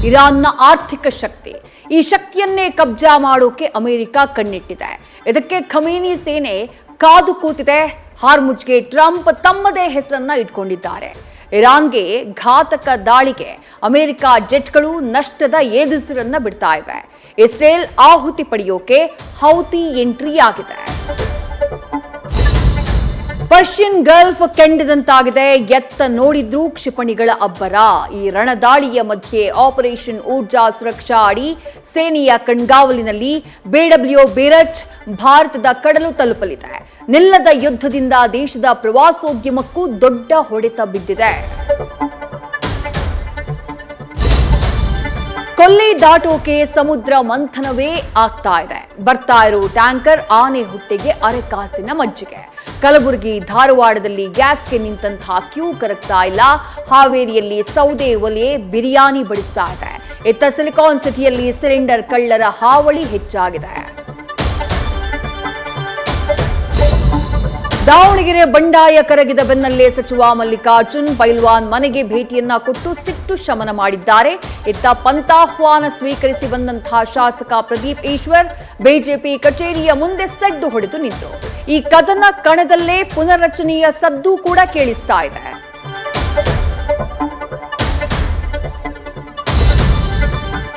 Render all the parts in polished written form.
ಇರಾನ್ನ ಆರ್ಥಿಕ ಶಕ್ತಿ. ಈ ಶಕ್ತಿಯನ್ನೇ ಕಬ್ಜಾ ಮಾಡೋಕೆ ಅಮೆರಿಕ ಕಣ್ಣಿಟ್ಟಿದೆ. ಇದಕ್ಕೆ ಖಮೇನಿ ಸೇನೆ ಕಾದು ಕೂತಿದೆ. ಹಾರ್ಮುಜ್ಗೆ ಟ್ರಂಪ್ ತಮ್ಮದೇ ಹೆಸರನ್ನ ಇಟ್ಕೊಂಡಿದ್ದಾರೆ. ಇರಾನ್ಗೆ ಘಾತಕ ದಾಳಿಗೆ ಅಮೆರಿಕ ಜೆಟ್ಗಳು ನಷ್ಟದ ಏದುಸಿರನ್ನ ಬಿಡ್ತಾ ಇವೆ. ಇಸ್ರೇಲ್ ಆಹುತಿ ಪಡೆಯೋಕೆ ಹೌತಿ ಎಂಟ್ರಿ ಆಗಿದೆ. ಪರ್ಷಿಯನ್ ಗಲ್ಫ್ ಕೆಂಡದಂತಾಗಿದೆ. ಎತ್ತ ನೋಡಿದ್ರೂ ಕ್ಷಿಪಣಿಗಳ ಅಬ್ಬರ. ಈ ರಣದಾಳಿಯ ಮಧ್ಯೆ ಆಪರೇಷನ್ ಊರ್ಜಾ ಸುರಕ್ಷಾ ಅಡಿ ಸೇನೆಯ ಕಣ್ಗಾವಲಿನಲ್ಲಿ BW ಬೇರಟ್ ಭಾರತದ ಕಡಲು ತಲುಪಲಿದೆ. ನಿಲ್ಲದ ಯುದ್ಧದಿಂದ ದೇಶದ ಪ್ರವಾಸೋದ್ಯಮಕ್ಕೂ ದೊಡ್ಡ ಹೊಡೆತ ಬಿದ್ದಿದೆ. ಕೊಲ್ಲಿ ದಾಟೋಕೆ ಸಮುದ್ರ ಮಂಥನವೇ ಆಗ್ತಾ ಇದೆ. ಬರ್ತಾ ಇರೋ ಟ್ಯಾಂಕರ್ ಆನೆ ಹೊಟ್ಟೆಗೆ ಅರೆಕಾಸಿನ ಮಜ್ಜಿಗೆ. ಕಲಬುರಗಿ ಧಾರವಾಡದಲ್ಲಿ ಗ್ಯಾಸ್ಗೆ ನಿಂತಹ ಕ್ಯೂ ಕರಗ್ತಾ ಇಲ್ಲ. ಹಾವೇರಿಯಲ್ಲಿ ಸೌದೆ ಒಲೆ ಬಿರಿಯಾನಿ ಬಡಿಸ್ತಾ ಇದೆ. ಇತ್ತ ಸಿಲಿಕಾನ್ ಸಿಟಿಯಲ್ಲಿ ಸಿಲಿಂಡರ್ ಕಳ್ಳರ ಹಾವಳಿ ಹೆಚ್ಚಾಗಿದೆ. ದಾವಣಗೆರೆ ಬಂಡಾಯ ಕರಗಿದ ಬೆನ್ನಲ್ಲೇ ಸಚಿವ ಮಲ್ಲಿಕಾರ್ಜುನ್ ಪೈಲ್ವಾನ್ ಮನೆಗೆ ಭೇಟಿಯನ್ನ ಕೊಟ್ಟು ಸಿಟ್ಟು ಶಮನ ಮಾಡಿದ್ದಾರೆ. ಇತ್ತ ಪಂಥಾಹ್ವಾನ ಸ್ವೀಕರಿಸಿ ಬಂದಂತಹ ಶಾಸಕ ಪ್ರದೀಪ್ ಈಶ್ವರ್ ಬಿಜೆಪಿ ಕಚೇರಿಯ ಮುಂದೆ ಸಡ್ಡು ಹೊಡೆದು ನಿಂತರು. ಈ ಕದನ ಕಣದಲ್ಲೇ ಪುನರ್ರಚನೆಯ ಸದ್ದು ಕೂಡ ಕೇಳಿಸ್ತಾ ಇದೆ.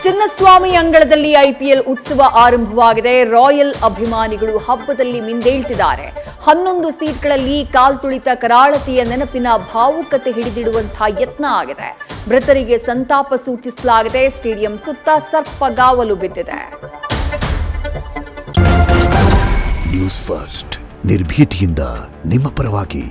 ಚಿನ್ನಸ್ವಾಮಿ ಅಂಗಳದಲ್ಲಿ IPL ಉತ್ಸವ ಆರಂಭವಾಗಿದೆ. ರಾಯಲ್ ಅಭಿಮಾನಿಗಳು ಹಬ್ಬದಲ್ಲಿ ಮಿಂದೇಳ್ತಿದ್ದಾರೆ. 11 ಸೀಟ್ಗಳಲ್ಲಿ ಕಾಲ್ತುಳಿತ ಕರಾಳತೆಯ ನೆನಪಿನ ಭಾವುಕತೆ ಹಿಡಿದಿಡುವಂತಹ ಯತ್ನ ಆಗಿದೆ. ಮೃತರಿಗೆ ಸಂತಾಪ ಸೂಚಿಸಲಾಗಿದೆ. ಸ್ಟೇಡಿಯಂ ಸುತ್ತ ಸರ್ಪಗಾವಲು ಬಿದ್ದಿದೆ. ನ್ಯೂಸ್ ಫಸ್ಟ್ ನಿರ್ಭೀತಿಯಿಂದ ನಿಮ್ಮ ಪರವಾಗಿ.